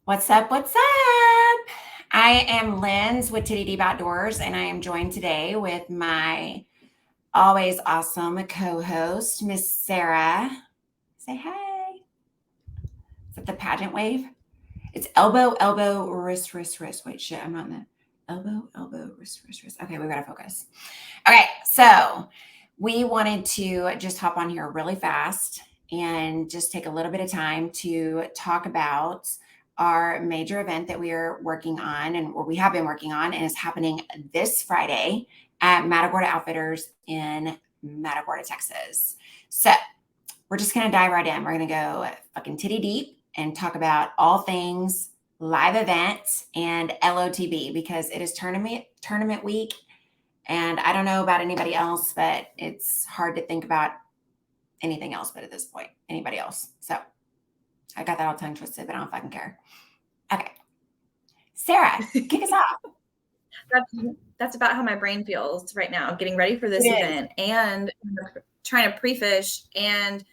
What's up? What's up? I am Linz with Titty Deep Outdoors, and I am joined today with my always awesome co-host, Miss Sarah. Say hey. Is it the pageant wave? It's elbow, elbow, wrist, wrist, wrist. Wait, shit, I'm not in the elbow, elbow, wrist, wrist, wrist. Okay, we gotta focus. Okay, so we wanted to just hop on here really fast and just take a little bit of time to talk about our major event that we are working on and we have been working on and is happening this Friday at MATAGORDA Outfitters in Matagorda, Texas. So we're just going to dive right in. We're going to go fucking titty deep and talk about all things live event and LOTB because it is tournament week. And I don't know about anybody else, but it's hard to think about anything else but at this point, anybody else. So I got that all tongue twisted, but I don't fucking care. Okay. Sarah, kick us off. That's about how my brain feels right now, getting ready for this It event and trying to pre-fish and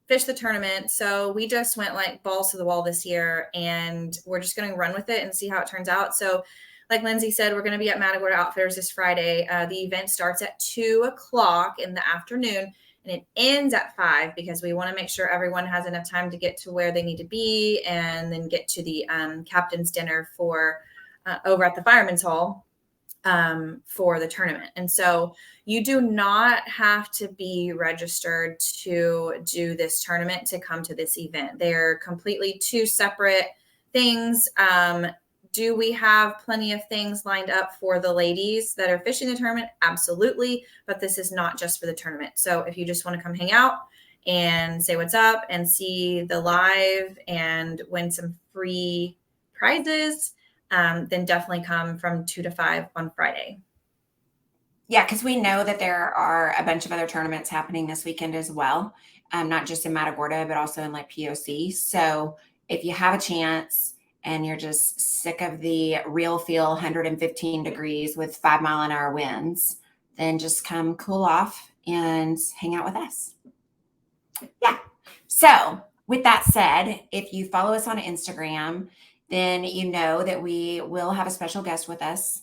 fish the tournament. So we just went like balls to the wall this year, and we're just going to run with it and see how it turns out. So like Lindsay said, we're going to be at MATAGORDA Outfitters this Friday. The event starts at 2:00 in the afternoon and it ends at 5 because we want to make sure everyone has enough time to get to where they need to be and then get to the captain's dinner for over at the Fireman's Hall for the tournament. And so you do not have to be registered to do this tournament to come to this event. They're completely two separate things. Do we have plenty of things lined up for the ladies that are fishing the tournament? Absolutely. But this is not just for the tournament. So if you just want to come hang out and say what's up and see the live and win some free prizes, then definitely come from 2 to 5 on Friday. Yeah, because we know that there are a bunch of other tournaments happening this weekend as well, not just in Matagorda, but also in like POC. So if you have a chance and you're just sick of the real feel 115 degrees with 5-mile-an-hour winds, then just come cool off and hang out with us. Yeah. So with that said, if you follow us on Instagram, then you know that we will have a special guest with us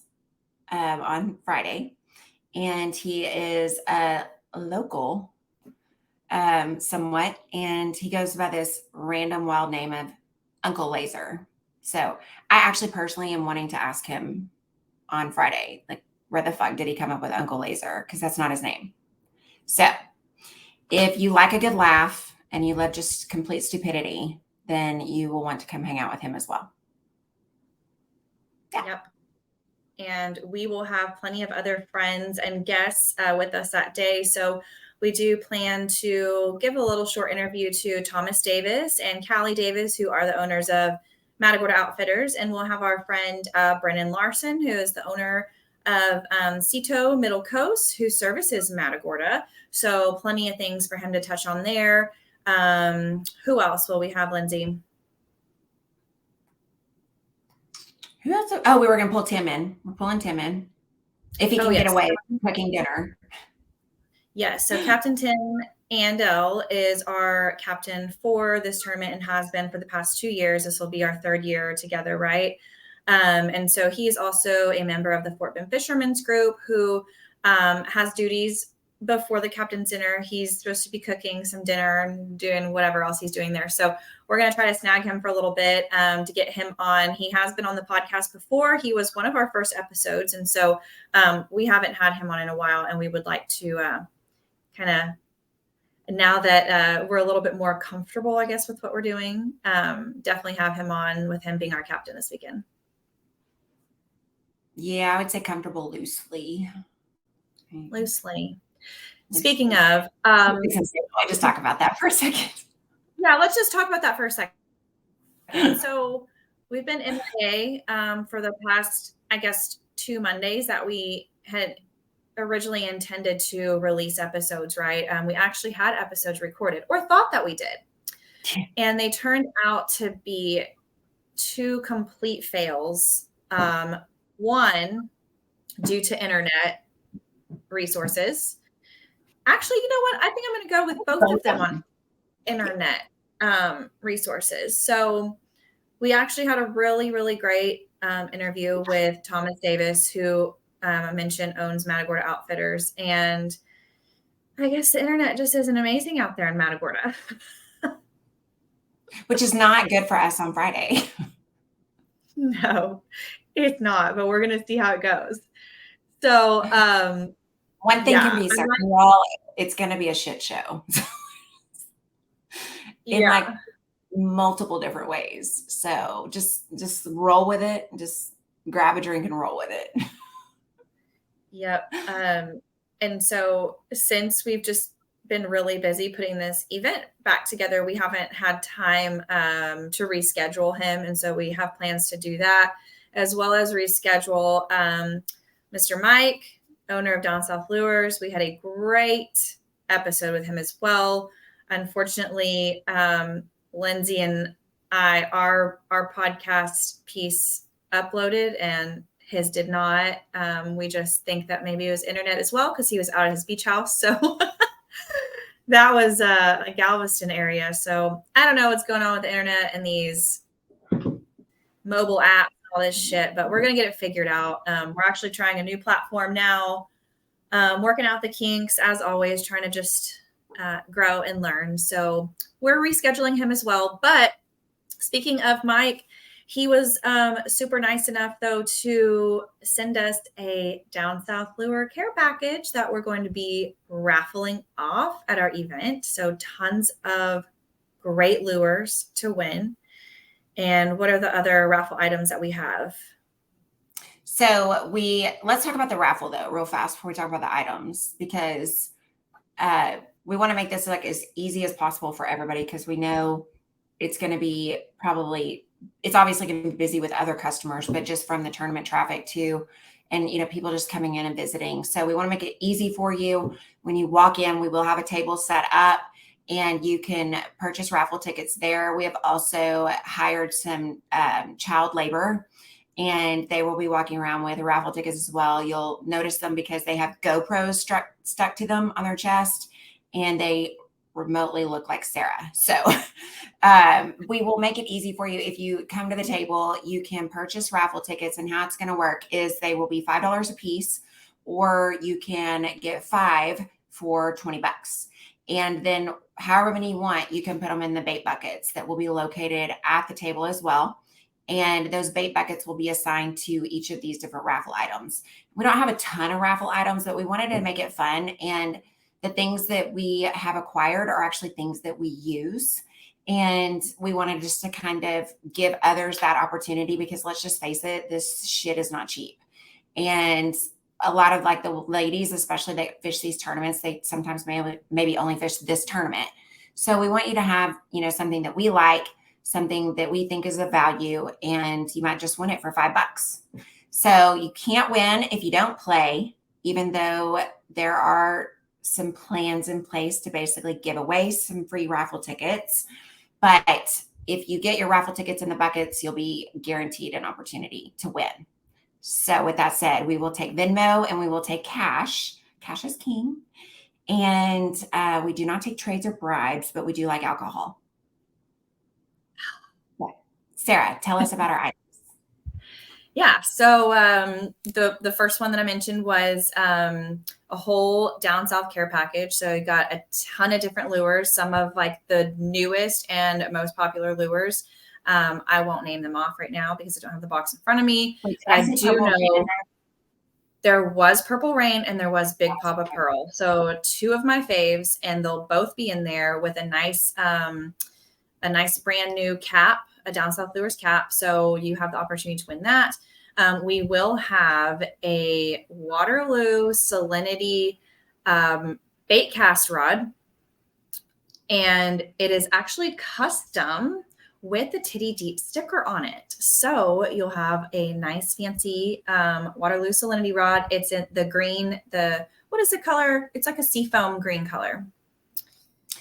on Friday. And he is a local somewhat, and he goes by this random wild name of Uncle Laser. So I actually personally am wanting to ask him on Friday, like, where the fuck did he come up with Uncle Laser? Because that's not his name. So if you like a good laugh and you love just complete stupidity, then you will want to come hang out with him as well. Yeah. Yep. And we will have plenty of other friends and guests with us that day. So we do plan to give a little short interview to Thomas Davis and Callie Davis, who are the owners of MATAGORDA Outfitters. And we'll have our friend Brennan Larson, who is the owner of Cito Middle Coast, who services MATAGORDA. So plenty of things for him to touch on there. Who else will we have, Lindsay? Who else? Oh, we were going to pull Tim in. We're pulling Tim in. If he can get away cooking dinner. Yes. So Captain Tim Andel is our captain for this tournament and has been for the past 2 years. This will be our 3rd year together, right? And so he is also a member of the Fort Bend Fishermen's Group who has duties before the captain's dinner. He's supposed to be cooking some dinner and doing whatever else he's doing there. So we're going to try to snag him for a little bit to get him on. He has been on the podcast before. He was one of our first episodes. And so we haven't had him on in a while, and we would like to kind of, now that we're a little bit more comfortable, I guess, with what we're doing, definitely have him on with him being our captain this weekend. Yeah, I would say comfortable loosely. Speaking of, let's just talk about that for a second. Yeah, let's just talk about that for a second. So we've been MIA for the past, I guess, 2 Mondays that we had originally intended to release episodes, right? We actually had episodes recorded, or thought that we did. And they turned out to be 2 complete fails. One, due to internet resources. Actually, you know what? I think I'm going to go with both of them on internet resources. So we actually had a really, really great interview with Thomas Davis, who I mentioned owns Matagorda Outfitters. And I guess the internet just isn't amazing out there in Matagorda. Which is not good for us on Friday. No, it's not, but we're going to see how it goes. So, one thing can be certain, well, it's going to be a shit show. In like multiple different ways. So just roll with it. Just grab a drink and roll with it. Yep. And so since we've just been really busy putting this event back together, we haven't had time to reschedule him. And so we have plans to do that, as well as reschedule Mr. Mike, owner of Down South Lures. We had a great episode with him as well. Unfortunately, Lindsay and our podcast piece uploaded and his did not. We just think that maybe it was internet as well, because he was out at his beach house. So that was a Galveston area. So I don't know what's going on with the internet and these mobile apps and all this shit, but we're going to get it figured out. We're actually trying a new platform now, working out the kinks as always, trying to just grow and learn. So we're rescheduling him as well. But speaking of Mike, he was super nice enough, though, to send us a Down South Lure care package that we're going to be raffling off at our event. So tons of great lures to win. And what are the other raffle items that we have? So let's talk about the raffle, though, real fast before we talk about the items, because we want to make this like as easy as possible for everybody, because we know it's going to be it's obviously going to be busy with other customers, but just from the tournament traffic too. And, people just coming in and visiting. So we want to make it easy for you. When you walk in, we will have a table set up and you can purchase raffle tickets there. We have also hired some child labor, and they will be walking around with raffle tickets as well. You'll notice them because they have GoPros stuck to them on their chest, and they remotely look like Sarah. So we will make it easy for you. If you come to the table, you can purchase raffle tickets, and how it's going to work is they will be $5 a piece, or you can get 5 for $20. And then however many you want, you can put them in the bait buckets that will be located at the table as well. And those bait buckets will be assigned to each of these different raffle items. We don't have a ton of raffle items, but we wanted to make it fun. And the things that we have acquired are actually things that we use. And we wanted just to kind of give others that opportunity, because let's just face it, this shit is not cheap. And a lot of like the ladies, especially that fish these tournaments, they sometimes maybe only fish this tournament. So we want you to have, something that we like, something that we think is of value, and you might just win it for $5. So you can't win if you don't play, even though there are some plans in place to basically give away some free raffle tickets. But if you get your raffle tickets in the buckets, you'll be guaranteed an opportunity to win. So with that said, we will take Venmo and we will take cash. Cash is king. And we do not take trades or bribes, but we do like alcohol. Sarah, tell us about our items. Yeah. So the first one that I mentioned was a whole Down South care package. So you got a ton of different lures, some of like the newest and most popular lures. I won't name them off right now because I don't have the box in front of me. Wait, I do know there was Purple Rain and there was Big Papa Pearl. So 2 of my faves, and they'll both be in there with a nice brand new cap, a Down South Lures cap. So you have the opportunity to win that. We will have a Waterloo Salinity bait cast rod, and it is actually custom with the Titty Deep sticker on it. So you'll have a nice fancy Waterloo Salinity rod. It's in the green, what is the color? It's like a seafoam green color.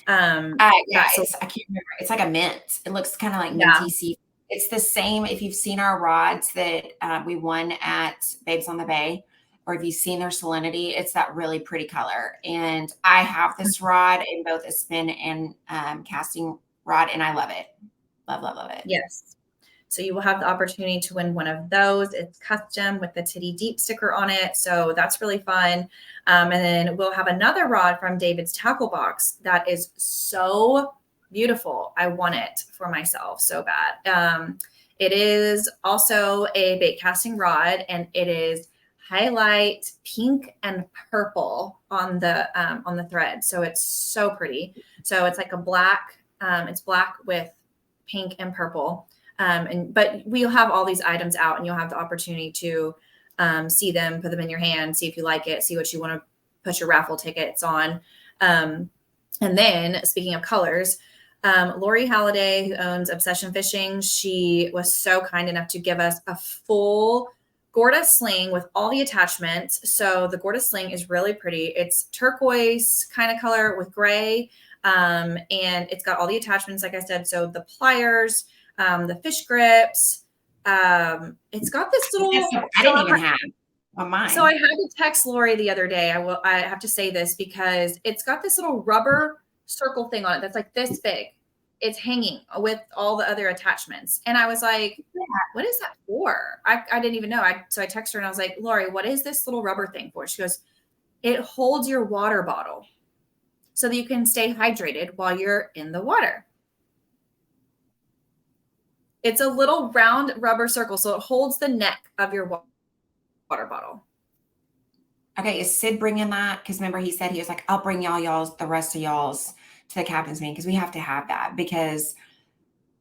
I can't remember. It's like a mint. It looks kind of like minty sea. It's the same. If you've seen our rods that we won at Babes on the Bay, or if you've seen their Salinity, it's that really pretty color. And I have this rod in both a spin and casting rod, and I love it. Love it. Yes. So you will have the opportunity to win one of those. It's custom with the Titty Deep sticker on it. So that's really fun. And then we'll have another rod from David's Tackle Box that is so beautiful. I want it for myself so bad. It is also a bait casting rod, and it is highlight pink and purple on the thread. So it's so pretty. So it's like a black, it's black with pink and purple. But we'll have all these items out, and you'll have the opportunity to see them, put them in your hand, see if you like it, see what you want to put your raffle tickets on. And then speaking of colors, Lori Halliday, who owns Obsession Fishing, she was so kind enough to give us a full Gorda sling with all the attachments. So the Gorda sling is really pretty. It's turquoise kind of color with gray. And it's got all the attachments, like I said. So the pliers, the fish grips. It's got this little. I didn't even have on mine. So I had to text Lori the other day. I have to say this because it's got this little rubber circle thing on it that's like this big. It's hanging with all the other attachments. And I was like, what is that for? I didn't even know. So I texted her and I was like, Lori, what is this little rubber thing for? She goes, it holds your water bottle so that you can stay hydrated while you're in the water. It's a little round rubber circle, so it holds the neck of your water bottle. Okay, is Sid bringing that? Because remember he said he was like, I'll bring the rest of y'all's to the captain's meeting, because we have to have that, because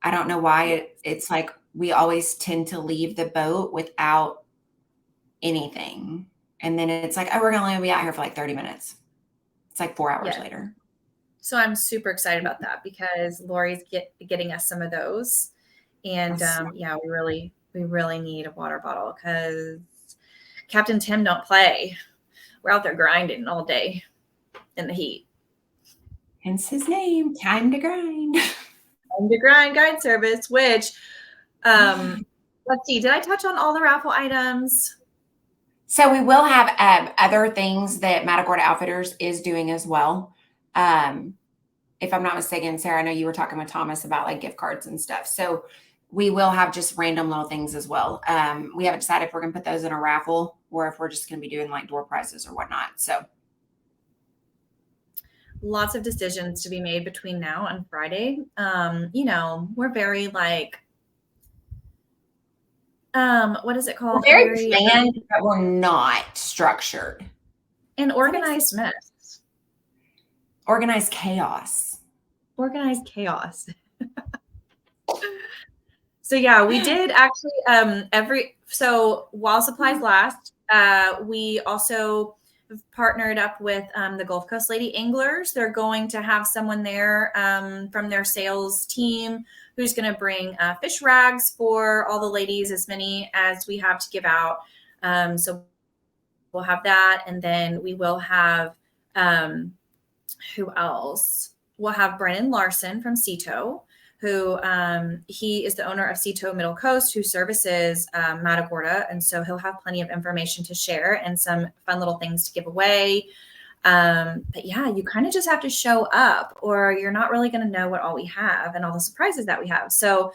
I don't know why it's like we always tend to leave the boat without anything. And then it's like, oh, we're going to only be out here for like 30 minutes. It's like 4 hours later. So I'm super excited about that because Lori's getting us some of those. And we really need a water bottle because Captain Tim don't play. We're out there grinding all day in the heat. Hence his name, Time to Grind. Time to Grind Guide Service, which, let's see, did I touch on all the raffle items? So we will have other things that MATAGORDA Outfitters is doing as well. If I'm not mistaken, Sarah, I know you were talking with Thomas about like gift cards and stuff. So we will have just random little things as well. We haven't decided if we're going to put those in a raffle or if we're just going to be doing like door prizes or whatnot. So lots of decisions to be made between now and Friday. We're very like, what is it called? We're very planned, but we're not structured. An organized mess. Organized chaos. Organized chaos. So yeah, we did actually so while supplies last, we also partnered up with the Gulf Coast Lady Anglers. They're going to have someone there from their sales team who's going to bring fish rags for all the ladies, as many as we have to give out. So we'll have that. And then we will have, who else? We'll have Brennan Larson from Cito, who he is the owner of Cito Middle Coast, who services MATAGORDA. And so he'll have plenty of information to share and some fun little things to give away. But yeah, you kind of just have to show up or you're not really going to know what all we have and all the surprises that we have. So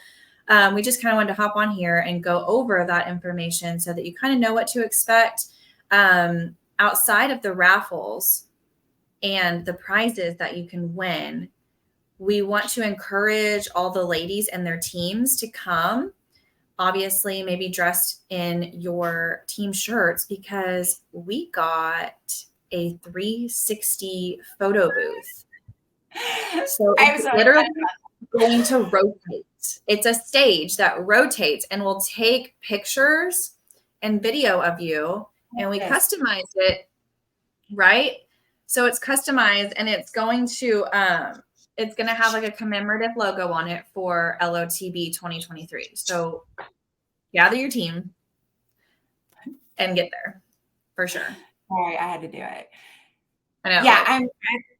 we just kind of wanted to hop on here and go over that information so that you kind of know what to expect outside of the raffles and the prizes that you can win. We want to encourage all the ladies and their teams to come, obviously maybe dressed in your team shirts, because we got a 360 photo booth. So it's literally going to rotate. It's a stage that rotates and will take pictures and video of you, and we customize it, right? So it's customized, and it's going to have like a commemorative logo on it for LOTB 2023. So gather your team and get there for sure. All right, I had to do it. I know. Yeah, I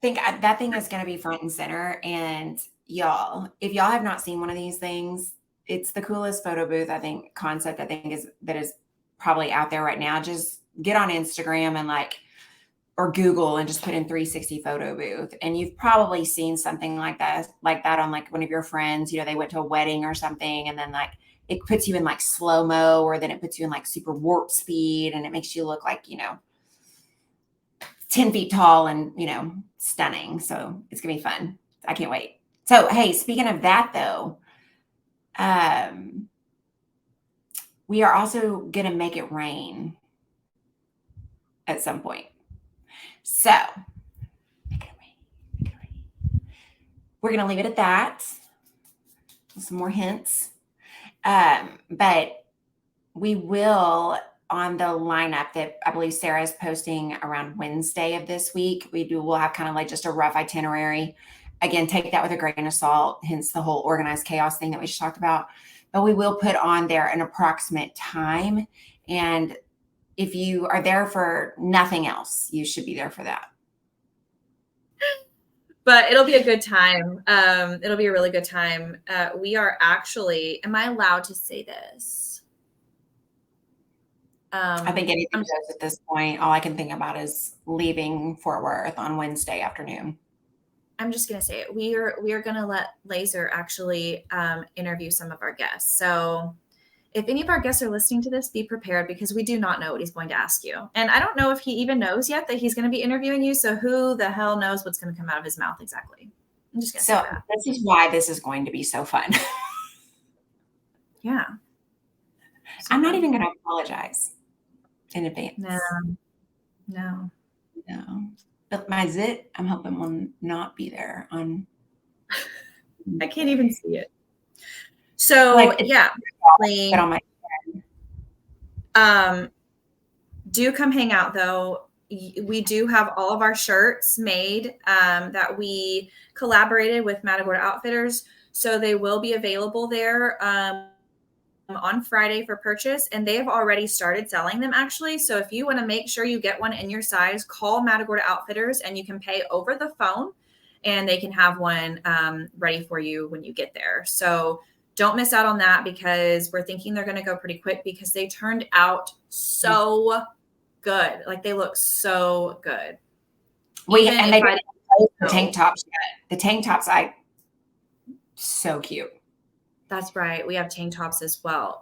think that thing is going to be front and center. And y'all, if y'all have not seen one of these things, it's the coolest photo booth, I think, concept I think that is probably out there right now. Just get on Instagram and or Google and just put in 360 photo booth. And you've probably seen something like that on like one of your friends, they went to a wedding or something and then like it puts you in like slow-mo, or then it puts you in like super warp speed, and it makes you look like, 10 feet tall and, stunning. So it's gonna be fun. I can't wait. So, hey, speaking of that though, we are also gonna make it rain at some point. So make it rain, make it rain. We're gonna leave it at that. Some more hints. But we will, on the lineup that I believe Sarah is posting around Wednesday of this week, we'll have kind of like just a rough itinerary. Again, take that with a grain of salt, hence the whole organized chaos thing that we just talked about. But we will put on there an approximate time. And if you are there for nothing else, you should be there for that. But it'll be a good time. It'll be a really good time. We are actually, am I allowed to say this? I think anything goes at this point. All I can think about is leaving Fort Worth on Wednesday afternoon. I'm just going to say it. We are going to let Laser actually interview some of our guests. So if any of our guests are listening to this, be prepared, because we do not know what he's going to ask you. And I don't know if he even knows yet that he's going to be interviewing you. So who the hell knows what's going to come out of his mouth exactly? I'm just going to say that. This is why this is going to be so fun. Yeah. So I'm not even going to apologize in advance. No. But my zit, I'm hoping will not be there on. I can't even see it. So yeah, do come hang out though. We do have all of our shirts made that we collaborated with MATAGORDA Outfitters, so they will be available there on Friday for purchase, and they have already started selling them actually. So if you want to make sure you get one in your size, call MATAGORDA Outfitters and you can pay over the phone, and they can have one ready for you when you get there. So don't miss out on that, because we're thinking they're going to go pretty quick, because they turned out so good. Like, they look so good. They didn't post the tank tops yet. The tank tops, so cute. That's right. We have tank tops as well.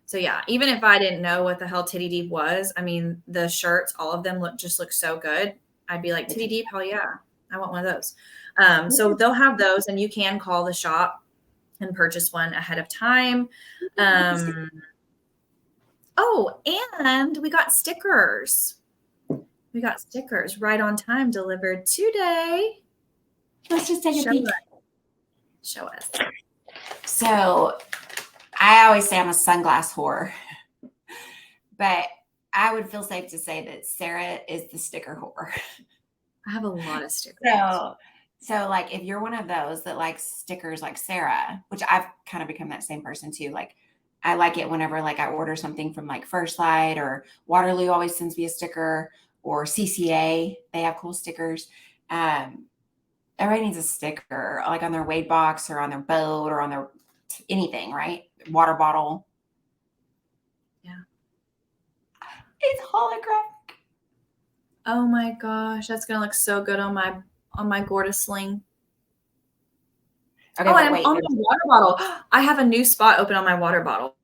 So yeah, even if I didn't know what the hell Titty Deep was, I mean, the shirts, all of them look so good. I'd be like, Titty Deep, hell yeah, I want one of those. So they'll have those, and you can call the shop and purchase one ahead of time. Oh, and we got stickers. We got stickers right on time, delivered today. Let's just take a peek. Show us. So I always say I'm a sunglass whore, but I would feel safe to say that Sarah is the sticker whore. I have a lot of stickers. So like, if you're one of those that likes stickers like Sarah, which I've kind of become that same person too. Like, I like it whenever like I order something from like First Light, or Waterloo always sends me a sticker, or CCA, they have cool stickers. Everybody needs a sticker, like on their weight box or on their boat or on their anything, right? Water bottle. Yeah. It's holographic. Oh my gosh, that's gonna look so good on my Gorda sling. Okay, and on my water bottle. I have a new spot open on my water bottle.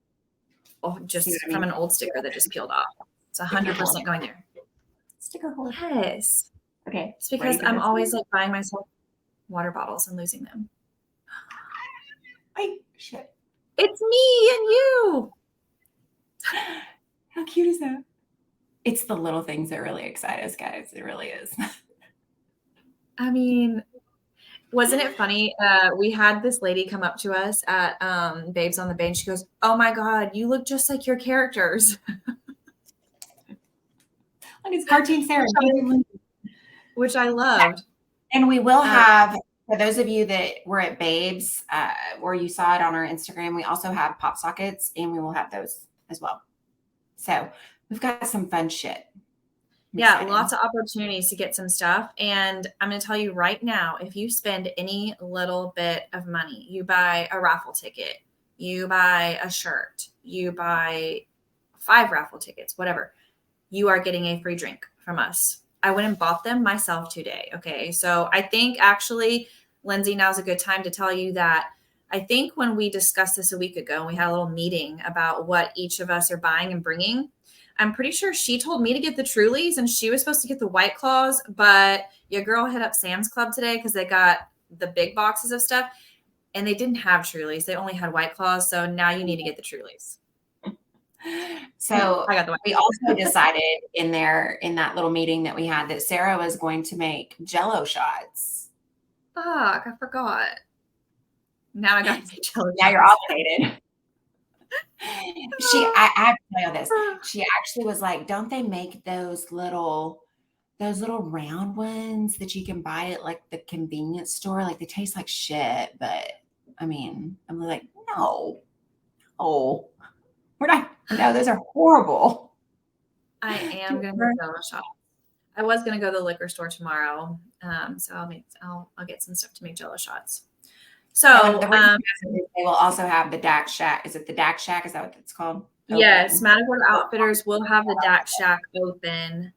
Just from an old sticker that just peeled off. It's 100% going there. Sticker hole. Yes. Okay. It's because I'm always like buying myself water bottles and losing them. Shit. It's me and you. How cute is that? It's the little things that really excite us, guys. It really is. I mean, wasn't it funny? We had this lady come up to us at Babes on the Bay, and she goes, "Oh my God, you look just like your characters." Like, it's cartoon Sarah. Which I loved. And we will have, for those of you that were at Babes, or you saw it on our Instagram, we also have pop sockets, and we will have those as well. So we've got some fun shit. Yeah, lots of opportunities to get some stuff. And I'm going to tell you right now, if you spend any little bit of money, you buy a raffle ticket, you buy a shirt, you buy 5 raffle tickets, whatever, you are getting a free drink from us. I went and bought them myself today. Okay. So I think actually, Lindsay, now's a good time to tell you that I think when we discussed this a week ago, and we had a little meeting about what each of us are buying and bringing, I'm pretty sure she told me to get the Trulies and she was supposed to get the White Claws, but your girl hit up Sam's Club today because they got the big boxes of stuff and they didn't have Trulies. They only had White Claws. So now you need to get the Trulies. So we also decided in that little meeting that we had that Sarah was going to make Jello shots. Fuck, I forgot. Now I got to Jello Now you're obligated. I have to tell you this. She actually was like, don't they make those little round ones that you can buy at like the convenience store? Like they taste like shit, but I mean, I'm like, no, we're not. No, those are horrible. I am going to go Jello shots. I was going to go to the liquor store tomorrow. So I'll get some stuff to make Jello shots. So they will also have the Dak Shack. Is it the Dak Shack? Is that what it's called? Yes, MATAGORDA Outfitters will have the Dak Shack open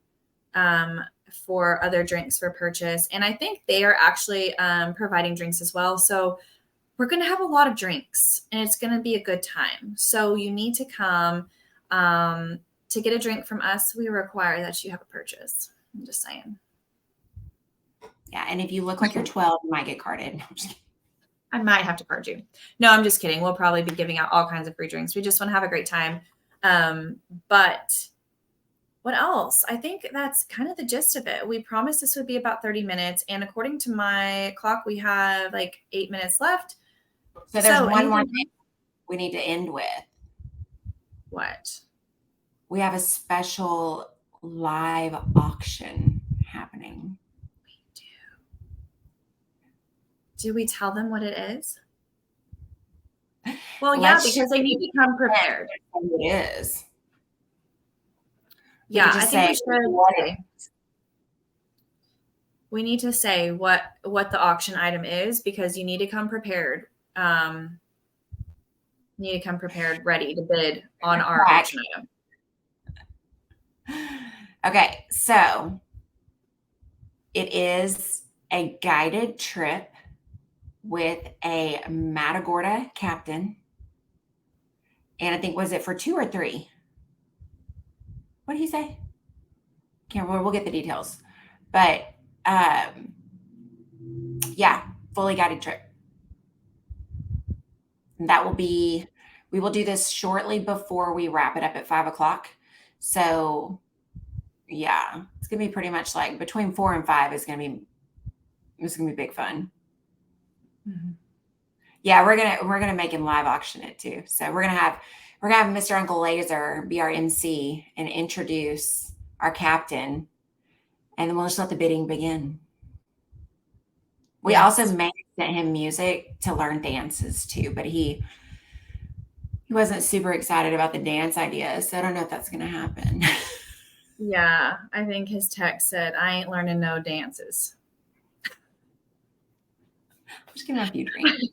for other drinks for purchase. And I think they are actually providing drinks as well. So we're going to have a lot of drinks and it's going to be a good time. So you need to come to get a drink from us. We require that you have a purchase. I'm just saying. Yeah. And if you look like you're 12, you might get carded. I might have to card you. No, I'm just kidding. We'll probably be giving out all kinds of free drinks. We just want to have a great time. But what else? I think that's kind of the gist of it. We promised this would be about 30 minutes. And according to my clock, we have like 8 minutes left. So there's one more thing we need to end with. What? We have a special live auction happening. Do we tell them what it is? Well, yeah, because they need to come prepared. It is. Yeah, I think we should. We need to say what the auction item is because you need to come prepared. You need to come prepared, ready to bid on our auction item. Okay, so it is a guided trip with a MATAGORDA captain. And I think, was it for 2 or 3? What did he say? Can't remember. We'll get the details. But yeah, fully guided trip. And that will be, we will do this shortly before we wrap it up at 5 o'clock. So yeah, it's going to be pretty much like between 4 and 5 it's going to be big fun. Mm-hmm. Yeah, we're gonna make him live auction it too. So we're gonna have Mr. Uncle Laser be our MC and introduce our captain, and then we'll just let the bidding begin. We also may send him music to learn dances too, but he wasn't super excited about the dance idea, so I don't know if that's gonna happen. Yeah, I think his text said, "I ain't learning no dances." Just giving a few drinks.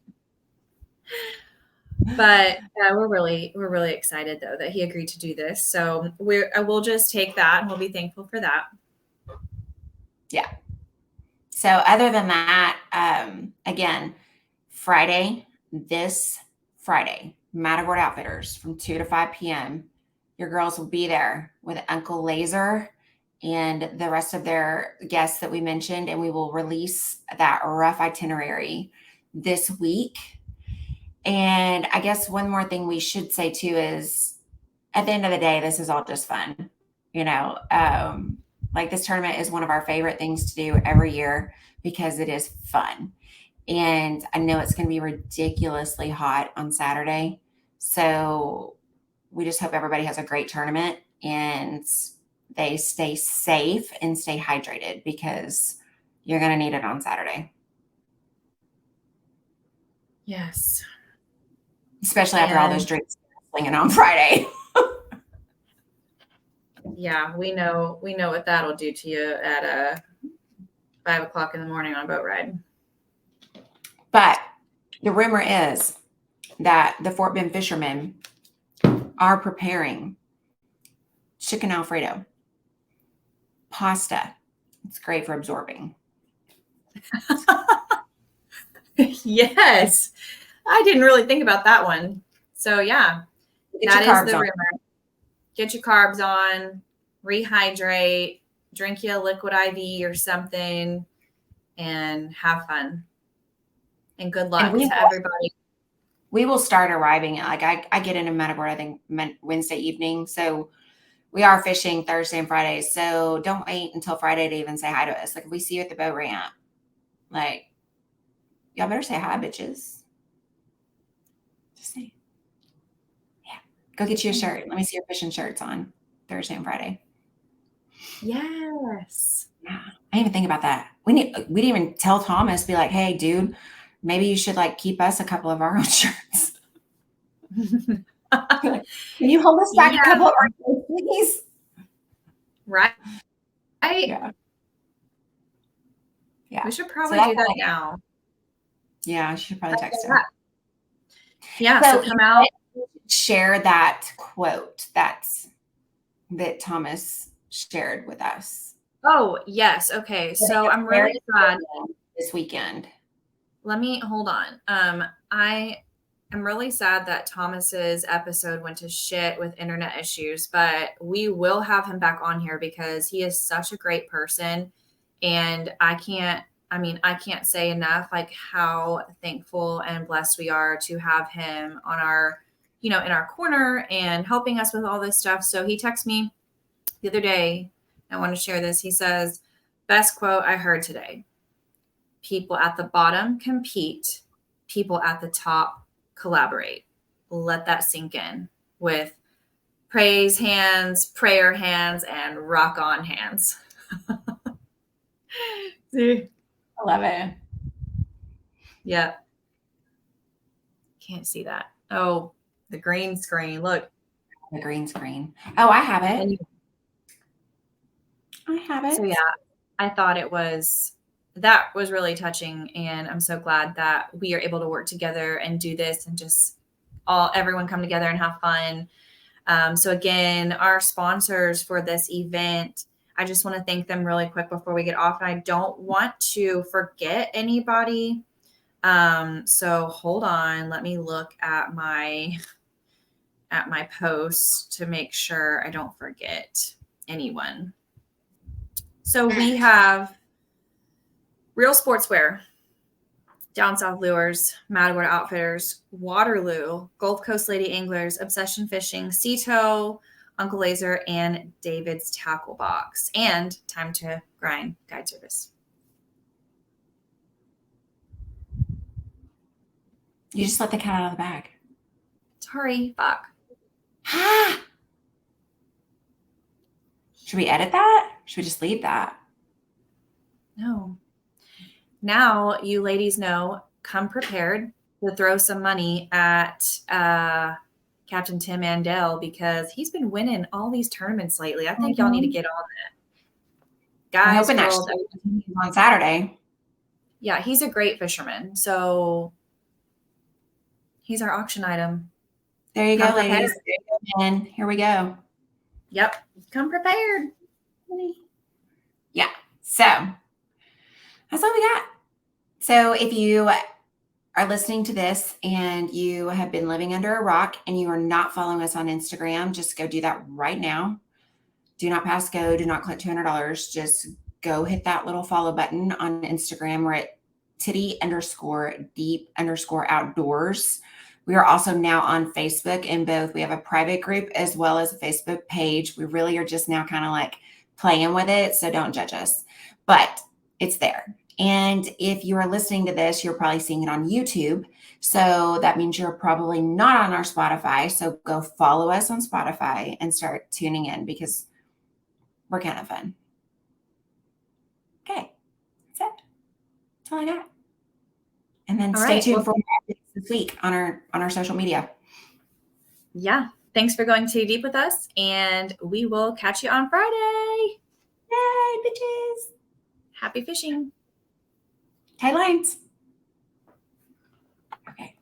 But we're really excited though that he agreed to do this. So we'll just take that and we'll be thankful for that. Yeah. So other than that, again, this Friday, MATAGORDA Outfitters from 2 to 5 p.m. Your girls will be there with Uncle Laser and the rest of their guests that we mentioned, and we will release that rough itinerary this week. And I guess one more thing we should say too is at the end of the day, this is all just fun. You know, like this tournament is one of our favorite things to do every year because it is fun. And I know it's going to be ridiculously hot on Saturday. So we just hope everybody has a great tournament and they stay safe and stay hydrated because you're going to need it on Saturday. Yes. Especially after all those drinks slinging on Friday. Yeah, we know what that'll do to you at 5 o'clock in the morning on a boat ride. But the rumor is that the Fort Bend fishermen are preparing chicken Alfredo pasta. It's great for absorbing. Yes. I didn't really think about that one. So yeah, that is the rumor. Get your carbs on, rehydrate, drink you a liquid IV or something, and have fun. And good luck to everybody. We will start arriving at, like, I get into Matagorda, I think, Wednesday evening. So we are fishing Thursday and Friday. So don't wait until Friday to even say hi to us. Like, if we see you at the boat ramp, like, y'all better say hi, bitches. Just say, yeah. Go get you a shirt. Let me see your fishing shirts on Thursday and Friday. Yes. Yeah. I didn't even think about that. We didn't even tell Thomas, be like, hey, dude, maybe you should like keep us a couple of our own shirts. Can you hold us back a couple of our shirts, please? Right. Yeah. We should probably do that now. Yeah, I should probably text him. Yeah, so come out. Share that quote that Thomas shared with us. Oh, yes. Okay. So I'm really glad this weekend. Let me hold on. I am really sad that Thomas's episode went to shit with internet issues, but we will have him back on here because he is such a great person. And I can't say enough like how thankful and blessed we are to have him on our, in our corner and helping us with all this stuff. So he texted me the other day. I want to share this. He says, best quote I heard today. People at the bottom compete. People at the top collaborate. Let that sink in with praise hands, prayer hands, and rock on hands. See? I love it. Yeah. Can't see that. Oh, the green screen. Look. The green screen. Oh, I have it. I have it. So yeah, I thought that was really touching. And I'm so glad that we are able to work together and do this and just everyone come together and have fun. So again, our sponsors for this event, I just want to thank them really quick before we get off. And I don't want to forget anybody. So hold on, let me look at my post to make sure I don't forget anyone. So we have Real Sportswear, Down South Lures, Matagorda Outfitters, Waterloo, Gulf Coast Lady Anglers, Obsession Fishing, Ceto, Uncle Laser, and David's Tackle Box, and Time to Grind Guide Service. You just let the cat out of the bag. Sorry, fuck. Should we edit that? Should we just leave that? No. Now you ladies know, come prepared to throw some money at Captain Tim Mandel because he's been winning all these tournaments lately. I think y'all need to get on that. Guys, I'm hoping that on Saturday. Yeah, he's a great fisherman. So he's our auction item. There you go, ladies. And here we go. Yep. Come prepared. Yeah. So that's all we got. So if you are listening to this and you have been living under a rock and you are not following us on Instagram, just go do that right now. Do not pass go. Do not click $200. Just go hit that little follow button on Instagram. We're at titty_deep_outdoors. We are also now on Facebook in both. We have a private group as well as a Facebook page. We really are just now kind of like playing with it. So don't judge us, but it's there. And if you are listening to this, you're probably seeing it on YouTube. So that means you're probably not on our Spotify. So go follow us on Spotify and start tuning in because we're kind of fun. Okay. That's it. That's all I got. And then stay tuned for more updates this week on our social media. Yeah. Thanks for going too deep with us. And we will catch you on Friday. Yay, bitches. Happy fishing. Tight lines. Okay.